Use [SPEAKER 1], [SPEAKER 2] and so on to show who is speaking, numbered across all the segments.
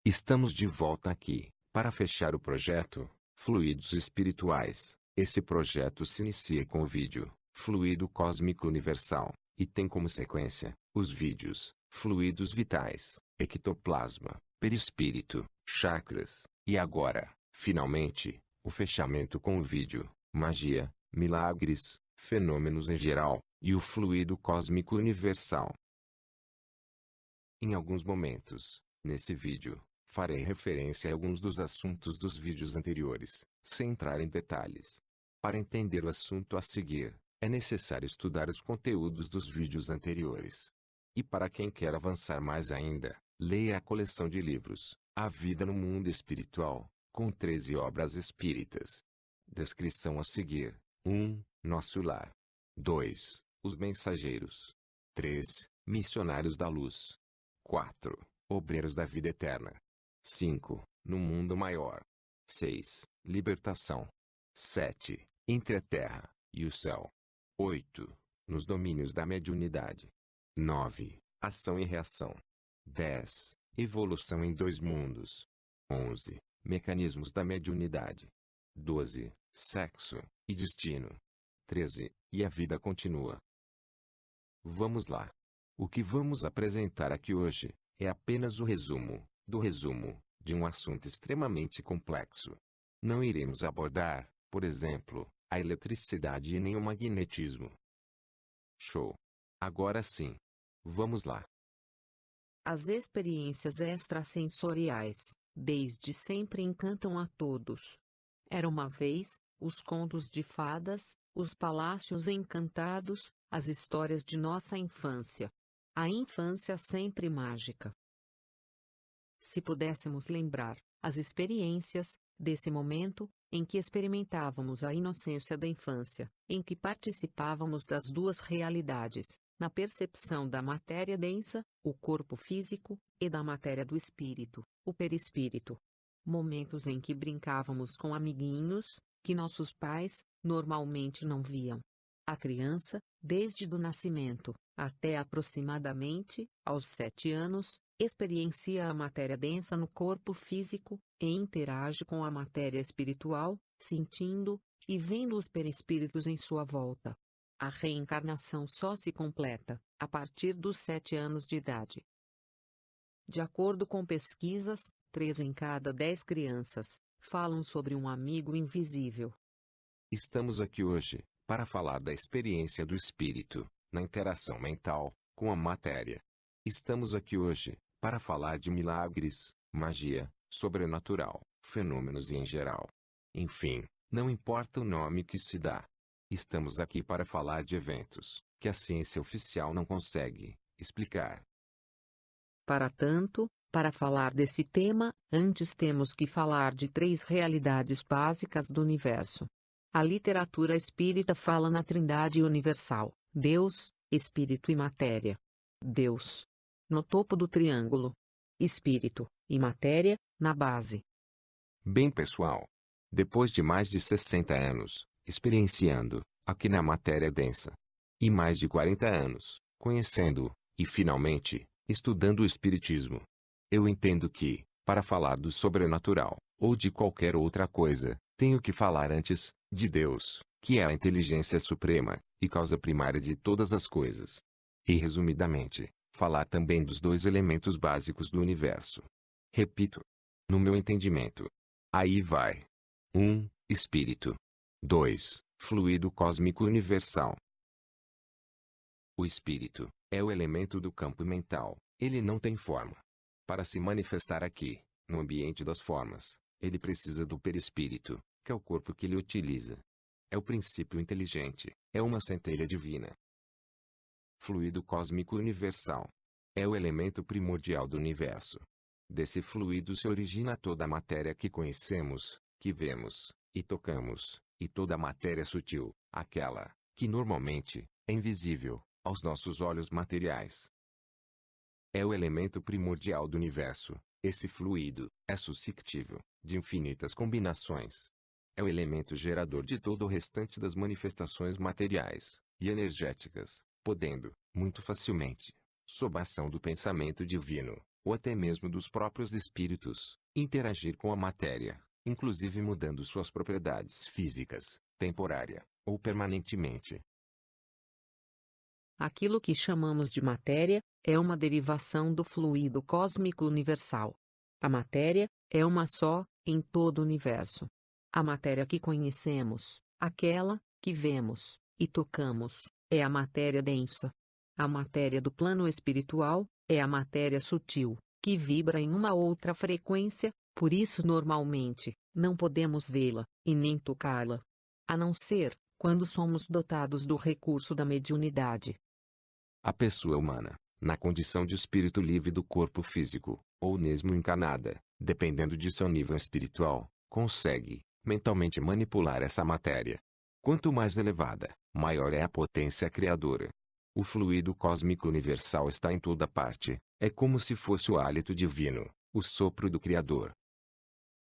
[SPEAKER 1] Estamos de volta aqui, para fechar o projeto, Fluidos Espirituais. Esse projeto se inicia com o vídeo, Fluido Cósmico Universal, e tem como sequência, os vídeos, Fluidos Vitais, Ectoplasma, Perispírito, Chakras, e agora, finalmente, o fechamento com o vídeo, Magia, Milagres, Fenômenos em geral, e o Fluido Cósmico Universal. Em alguns momentos, nesse vídeo, farei referência a alguns dos assuntos dos vídeos anteriores, sem entrar em detalhes. Para entender o assunto a seguir, é necessário estudar os conteúdos dos vídeos anteriores. E para quem quer avançar mais ainda, leia a coleção de livros, A Vida no Mundo Espiritual, com 13 obras espíritas. Descrição a seguir: 1. Nosso Lar. 2. Os Mensageiros. 3. Missionários da Luz. 4. Obreiros da Vida Eterna. 5. No Mundo Maior. 6. Libertação. 7. Entre a Terra e o Céu. 8. Nos domínios da mediunidade. 9. Ação e reação. 10. Evolução em 2 mundos. 11. Mecanismos da mediunidade. 12. Sexo e destino. 13. E a vida continua. Vamos lá. O que vamos apresentar aqui hoje é apenas o resumo de um assunto extremamente complexo. Não iremos abordar, por exemplo, a eletricidade e nem o magnetismo. Show! Agora sim. Vamos lá.
[SPEAKER 2] As experiências extrasensoriais, desde sempre encantam a todos. Era uma vez, os contos de fadas, os palácios encantados, as histórias de nossa infância. A infância sempre mágica. Se pudéssemos lembrar as experiências desse momento em que experimentávamos a inocência da infância, em que participávamos das 2 realidades, na percepção da matéria densa, o corpo físico, e da matéria do espírito, o perispírito. Momentos em que brincávamos com amiguinhos, que nossos pais, normalmente não viam. A criança, desde do nascimento, até aproximadamente, aos 7 anos, experiencia a matéria densa no corpo físico, e interage com a matéria espiritual, sentindo e vendo os perispíritos em sua volta. A reencarnação só se completa a partir dos 7 anos de idade. De acordo com pesquisas, 3 em cada 10 crianças falam sobre um amigo invisível.
[SPEAKER 1] Estamos aqui hoje para falar da experiência do espírito, na interação mental com a matéria. Estamos aqui hoje para falar de milagres, magia, sobrenatural, fenômenos em geral. Enfim, não importa o nome que se dá. Estamos aqui para falar de eventos que a ciência oficial não consegue explicar.
[SPEAKER 2] Para tanto, para falar desse tema, antes temos que falar de 3 realidades básicas do universo. A literatura espírita fala na Trindade universal: Deus, Espírito e Matéria. Deus, no topo do triângulo. Espírito e matéria, na base.
[SPEAKER 1] Bem, pessoal, depois de mais de 60 anos experienciando aqui na matéria densa, e mais de 40 anos conhecendo e finalmente estudando o espiritismo, eu entendo que, para falar do sobrenatural ou de qualquer outra coisa, tenho que falar antes de Deus, que é a inteligência suprema e causa primária de todas as coisas. E resumidamente, falar também dos 2 elementos básicos do universo. Repito, no meu entendimento. Aí vai. 1. Espírito. 2. Fluido cósmico universal. O espírito é o elemento do campo mental. Ele não tem forma. Para se manifestar aqui, no ambiente das formas, ele precisa do perispírito, que é o corpo que ele utiliza. É o princípio inteligente, é uma centelha divina. Fluido cósmico universal. É o elemento primordial do universo. Desse fluido se origina toda a matéria que conhecemos, que vemos, e tocamos, e toda a matéria sutil, aquela que normalmente é invisível aos nossos olhos materiais. É o elemento primordial do universo. Esse fluido é suscetível de infinitas combinações. É o elemento gerador de todo o restante das manifestações materiais e energéticas, podendo, muito facilmente, sob a ação do pensamento divino, ou até mesmo dos próprios espíritos, interagir com a matéria, inclusive mudando suas propriedades físicas, temporária ou permanentemente.
[SPEAKER 2] Aquilo que chamamos de matéria é uma derivação do fluido cósmico universal. A matéria é uma só, em todo o universo. A matéria que conhecemos, aquela que vemos e tocamos, é a matéria densa. A matéria do plano espiritual é a matéria sutil, que vibra em uma outra frequência, por isso normalmente não podemos vê-la e nem tocá-la. A não ser quando somos dotados do recurso da mediunidade.
[SPEAKER 1] A pessoa humana, na condição de espírito livre do corpo físico, ou mesmo encarnada, dependendo de seu nível espiritual, consegue, mentalmente manipular essa matéria. Quanto mais elevada, maior é a potência criadora. O fluido cósmico universal está em toda parte, é como se fosse o hálito divino, o sopro do Criador.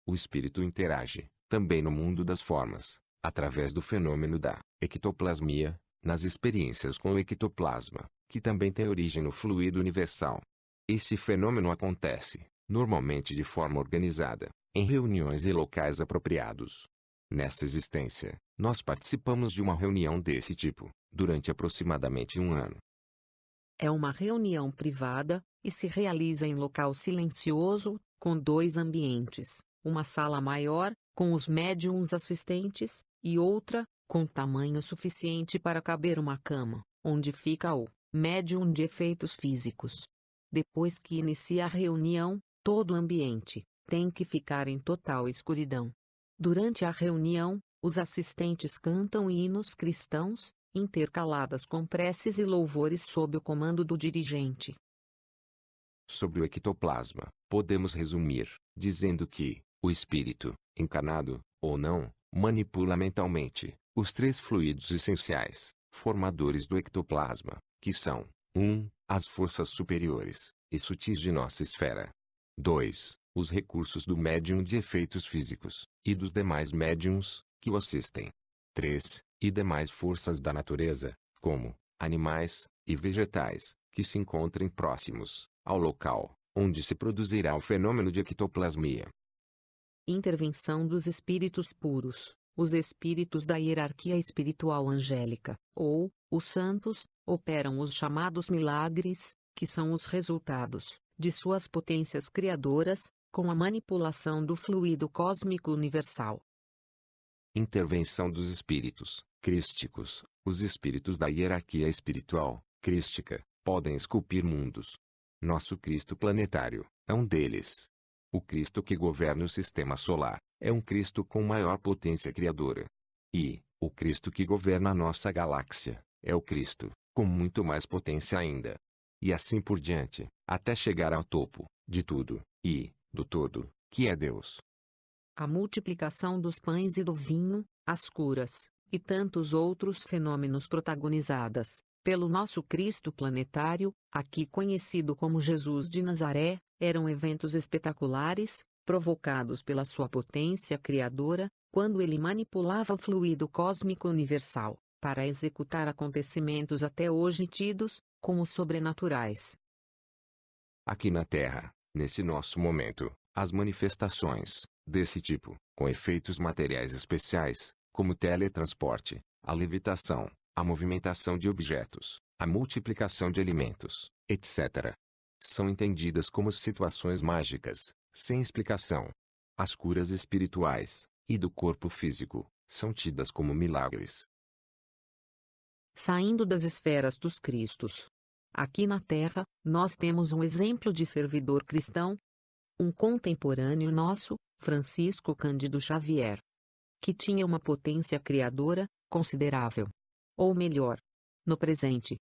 [SPEAKER 1] O espírito interage, também no mundo das formas, através do fenômeno da ectoplasmia, nas experiências com o ectoplasma, que também tem origem no fluido universal. Esse fenômeno acontece, normalmente de forma organizada, em reuniões e locais apropriados. Nessa existência, nós participamos de uma reunião desse tipo, durante aproximadamente 1 ano.
[SPEAKER 2] É uma reunião privada, e se realiza em local silencioso, com 2 ambientes, uma sala maior, com os médiuns assistentes, e outra, com tamanho suficiente para caber uma cama, onde fica o médium de efeitos físicos. Depois que inicia a reunião, todo o ambiente tem que ficar em total escuridão. Durante a reunião, os assistentes cantam hinos cristãos, intercaladas com preces e louvores sob o comando do dirigente.
[SPEAKER 1] Sobre o ectoplasma, podemos resumir, dizendo que o espírito, encarnado ou não, manipula mentalmente os 3 fluidos essenciais, formadores do ectoplasma, que são 1. As forças superiores e sutis de nossa esfera. 2. Os recursos do médium de efeitos físicos, e dos demais médiums, que o assistem. 3. E demais forças da natureza, como animais e vegetais, que se encontrem próximos ao local onde se produzirá o fenômeno de ectoplasmia.
[SPEAKER 2] Intervenção dos espíritos puros. Os espíritos da hierarquia espiritual angélica, ou os santos, operam os chamados milagres, que são os resultados de suas potências criadoras, com a manipulação do fluido cósmico universal.
[SPEAKER 1] Intervenção dos espíritos crísticos. Os espíritos da hierarquia espiritual crística podem esculpir mundos. Nosso Cristo planetário é um deles. O Cristo que governa o sistema solar é um Cristo com maior potência criadora. E o Cristo que governa a nossa galáxia é o Cristo com muito mais potência ainda. E assim por diante, até chegar ao topo de tudo e do todo, que é Deus.
[SPEAKER 2] A multiplicação dos pães e do vinho, as curas, e tantos outros fenômenos protagonizadas pelo nosso Cristo planetário, aqui conhecido como Jesus de Nazaré, eram eventos espetaculares, provocados pela sua potência criadora, quando ele manipulava o fluido cósmico universal, para executar acontecimentos até hoje tidos como sobrenaturais.
[SPEAKER 1] Aqui na Terra, nesse nosso momento, as manifestações desse tipo, com efeitos materiais especiais, como teletransporte, a levitação, a movimentação de objetos, a multiplicação de alimentos, etc., são entendidas como situações mágicas, sem explicação. As curas espirituais e do corpo físico são tidas como milagres.
[SPEAKER 2] Saindo das esferas dos Cristos. Aqui na Terra, nós temos um exemplo de servidor cristão, um contemporâneo nosso, Francisco Cândido Xavier, que tinha uma potência criadora considerável. Ou melhor, no presente,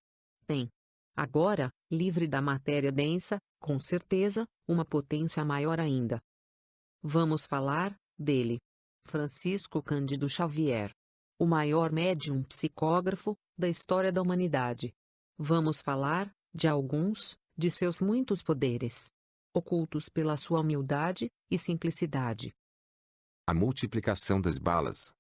[SPEAKER 2] tem. Agora, livre da matéria densa, com certeza, uma potência maior ainda. Vamos falar dele. Francisco Cândido Xavier. O maior médium psicógrafo da história da humanidade. Vamos falar de alguns de seus muitos poderes, ocultos pela sua humildade e simplicidade.
[SPEAKER 1] A multiplicação das balas.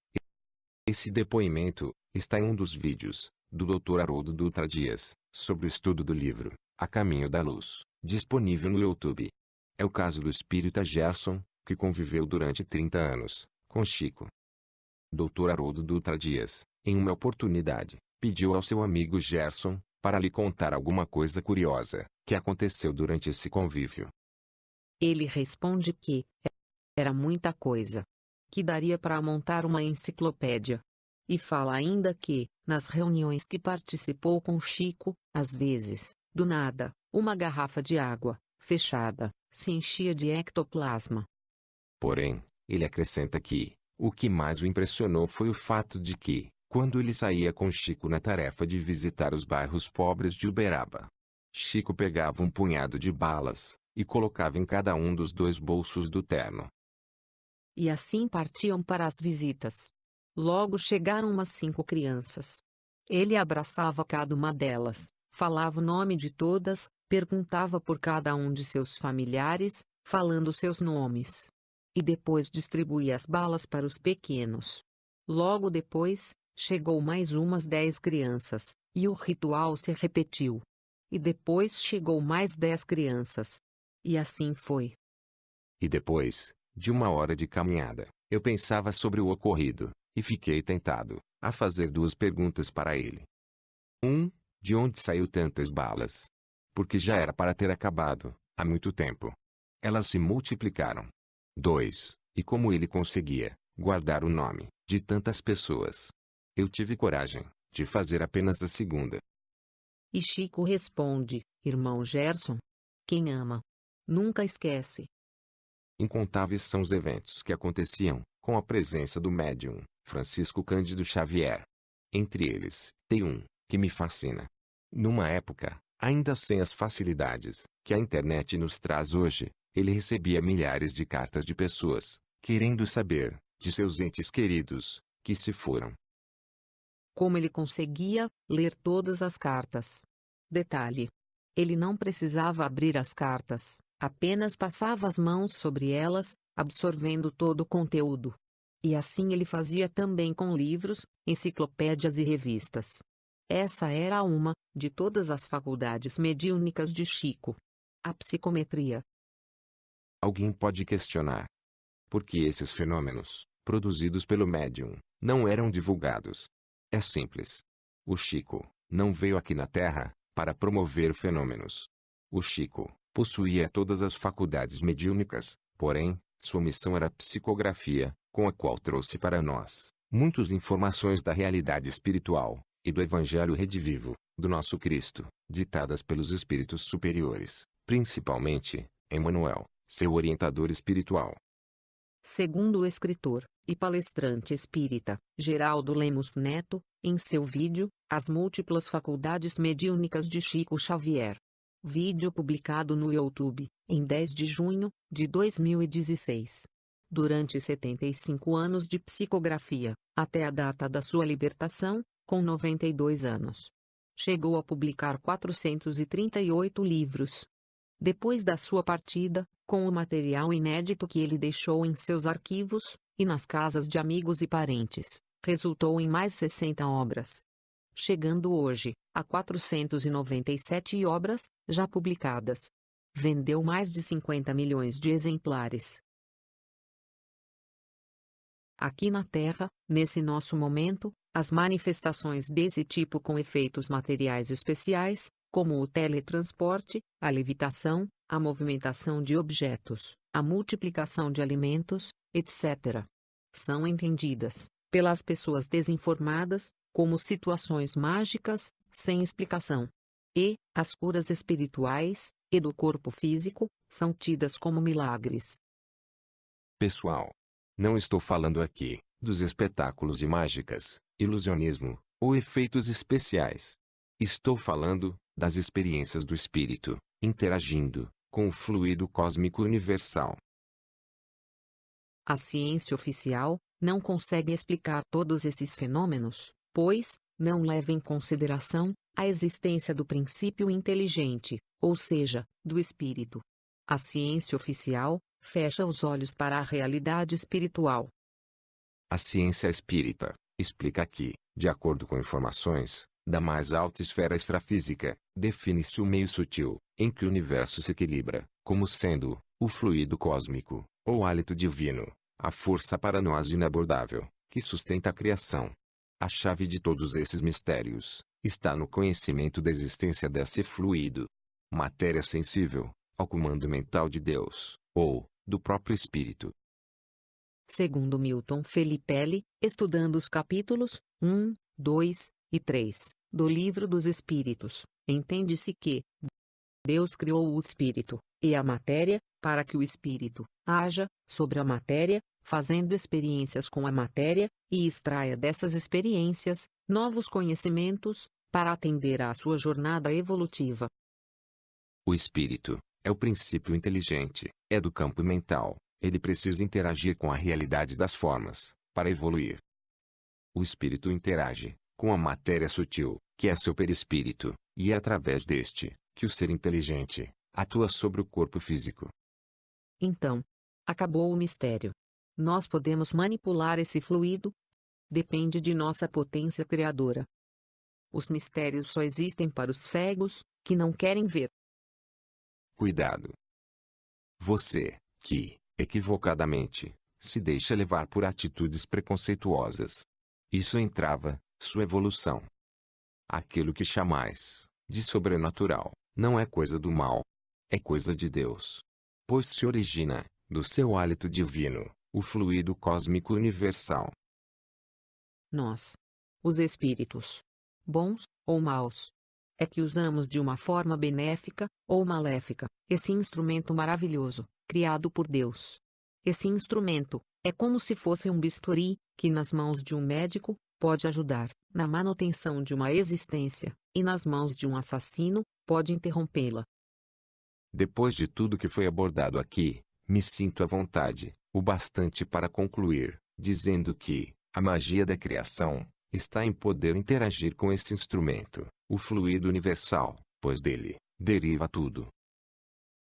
[SPEAKER 1] Esse depoimento está em um dos vídeos do Dr. Haroldo Dutra Dias, sobre o estudo do livro A Caminho da Luz, disponível no YouTube. É o caso do espírita Gerson, que conviveu durante 30 anos com Chico. Dr. Haroldo Dutra Dias, em uma oportunidade, pediu ao seu amigo Gerson para lhe contar alguma coisa curiosa que aconteceu durante esse convívio.
[SPEAKER 2] Ele responde que era muita coisa, que daria para montar uma enciclopédia. E fala ainda que, nas reuniões que participou com Chico, às vezes, do nada, uma garrafa de água, fechada, se enchia de ectoplasma.
[SPEAKER 1] Porém, ele acrescenta que o que mais o impressionou foi o fato de que, quando ele saía com Chico na tarefa de visitar os bairros pobres de Uberaba, Chico pegava um punhado de balas e colocava em cada um dos 2 bolsos do terno.
[SPEAKER 2] E assim partiam para as visitas. Logo chegaram umas 5 crianças. Ele abraçava cada uma delas, falava o nome de todas, perguntava por cada um de seus familiares, falando seus nomes. E depois distribuía as balas para os pequenos. Logo depois, chegou mais umas 10 crianças, e o ritual se repetiu. E depois chegou mais 10 crianças. E assim foi.
[SPEAKER 1] E depois de uma hora de caminhada, eu pensava sobre o ocorrido, e fiquei tentado a fazer 2 perguntas para ele. 1. De onde saiu tantas balas? Porque já era para ter acabado, há muito tempo. Elas se multiplicaram. 2. E como ele conseguia guardar o nome de tantas pessoas? Eu tive coragem de fazer apenas a segunda.
[SPEAKER 2] E Chico responde: irmão Gerson, quem ama nunca esquece.
[SPEAKER 1] Incontáveis são os eventos que aconteciam com a presença do médium Francisco Cândido Xavier. Entre eles, tem um que me fascina. Numa época, ainda sem as facilidades que a internet nos traz hoje, ele recebia milhares de cartas de pessoas querendo saber de seus entes queridos que se foram.
[SPEAKER 2] Como ele conseguia ler todas as cartas? Detalhe: ele não precisava abrir as cartas, apenas passava as mãos sobre elas, absorvendo todo o conteúdo. E assim ele fazia também com livros, enciclopédias e revistas. Essa era uma de todas as faculdades mediúnicas de Chico. A psicometria.
[SPEAKER 1] Alguém pode questionar por que esses fenômenos, produzidos pelo médium, não eram divulgados. É simples. O Chico não veio aqui na Terra para promover fenômenos. O Chico possuía todas as faculdades mediúnicas, porém, sua missão era a psicografia, com a qual trouxe para nós muitas informações da realidade espiritual e do Evangelho redivivo do nosso Cristo, ditadas pelos espíritos superiores, principalmente Emmanuel, seu orientador espiritual.
[SPEAKER 2] Segundo o escritor e palestrante espírita Geraldo Lemos Neto, em seu vídeo As Múltiplas Faculdades Mediúnicas de Chico Xavier, vídeo publicado no YouTube em 10 de junho de 2016. Durante 75 anos de psicografia, até a data da sua libertação, com 92 anos, chegou a publicar 438 livros. Depois da sua partida, com o material inédito que ele deixou em seus arquivos e nas casas de amigos e parentes, resultou em mais 60 obras, chegando hoje a 497 obras já publicadas. Vendeu mais de 50 milhões de exemplares. Aqui na Terra, nesse nosso momento, as manifestações desse tipo com efeitos materiais especiais, como o teletransporte, a levitação, a movimentação de objetos, a multiplicação de alimentos, etc., são entendidas, pelas pessoas desinformadas, como situações mágicas, sem explicação. E as curas espirituais e do corpo físico são tidas como milagres.
[SPEAKER 1] Pessoal, não estou falando aqui dos espetáculos de mágicas, ilusionismo ou efeitos especiais. Estou falando das experiências do espírito interagindo com o fluido cósmico universal.
[SPEAKER 2] A ciência oficial não consegue explicar todos esses fenômenos, pois não leva em consideração a existência do princípio inteligente, ou seja, do espírito. A ciência oficial fecha os olhos para a realidade espiritual.
[SPEAKER 1] A ciência espírita explica que, de acordo com informações da mais alta esfera extrafísica, Define-se o meio sutil, em que o universo se equilibra, como sendo o fluido cósmico, ou hálito divino, a força para nós inabordável, que sustenta a criação. A chave de todos esses mistérios está no conhecimento da existência desse fluido. Matéria sensível, ao comando mental de Deus, ou do próprio Espírito.
[SPEAKER 2] Segundo Milton Felipe, estudando os capítulos 1, 2 e 3 do Livro dos Espíritos, entende-se que Deus criou o espírito e a matéria para que o espírito haja sobre a matéria, fazendo experiências com a matéria, e extraia dessas experiências novos conhecimentos para atender à sua jornada evolutiva.
[SPEAKER 1] O espírito é o princípio inteligente, é do campo mental. Ele precisa interagir com a realidade das formas para evoluir. O espírito interage com a matéria sutil, que é seu perispírito, e é através deste que o ser inteligente atua sobre o corpo físico.
[SPEAKER 2] Então, acabou o mistério. Nós podemos manipular esse fluido? Depende de nossa potência criadora. Os mistérios só existem para os cegos, que não querem ver.
[SPEAKER 1] Cuidado! Você, que, equivocadamente, se deixa levar por atitudes preconceituosas. Isso entrava sua evolução. Aquilo que chamais de sobrenatural não é coisa do mal. É coisa de Deus. Pois se origina do seu hálito divino, o fluido cósmico universal.
[SPEAKER 2] Nós, os espíritos, bons ou maus, é que usamos de uma forma benéfica ou maléfica esse instrumento maravilhoso, criado por Deus. Esse instrumento é como se fosse um bisturi, que nas mãos de um médico pode ajudar na manutenção de uma existência, e nas mãos de um assassino pode interrompê-la.
[SPEAKER 1] Depois de tudo que foi abordado aqui, me sinto à vontade, o bastante para concluir, dizendo que a magia da criação está em poder interagir com esse instrumento, o fluido universal, pois dele deriva tudo.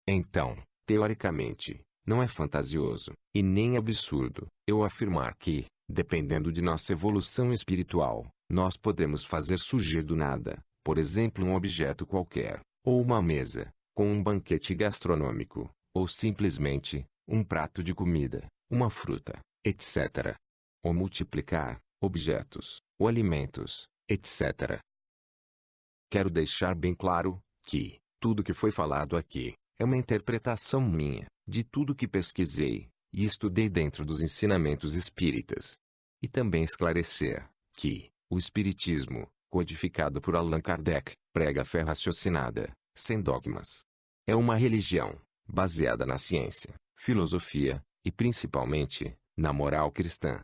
[SPEAKER 1] Então, teoricamente, não é fantasioso, e nem absurdo, eu afirmar que, dependendo de nossa evolução espiritual, nós podemos fazer surgir do nada, por exemplo, um objeto qualquer, ou uma mesa, com um banquete gastronômico, ou simplesmente um prato de comida, uma fruta, etc. Ou multiplicar objetos, ou alimentos, etc. Quero deixar bem claro que tudo que foi falado aqui é uma interpretação minha de tudo que pesquisei e estudei dentro dos ensinamentos espíritas. E também esclarecer que o espiritismo, codificado por Allan Kardec, prega a fé raciocinada, sem dogmas. É uma religião baseada na ciência, filosofia e principalmente na moral cristã.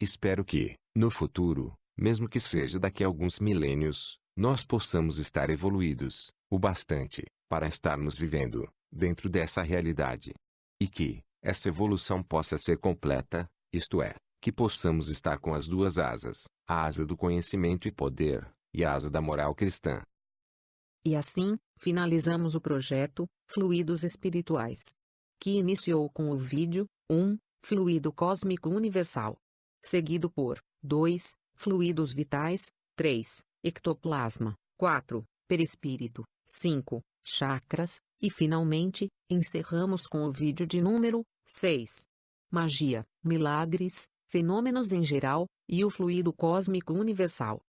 [SPEAKER 1] Espero que, no futuro, mesmo que seja daqui a alguns milênios, nós possamos estar evoluídos o bastante para estarmos vivendo dentro dessa realidade. E que essa evolução possa ser completa, isto é, que possamos estar com as duas asas, a asa do conhecimento e poder, e a asa da moral cristã.
[SPEAKER 2] E assim, finalizamos o projeto Fluidos Espirituais, que iniciou com o vídeo 1, Fluido Cósmico Universal, seguido por 2, Fluidos Vitais, 3, Ectoplasma, 4, Perispírito, 5, Chakras, e finalmente, encerramos com o vídeo de número 6, Magia, Milagres, Fenômenos em geral, e o Fluido Cósmico Universal.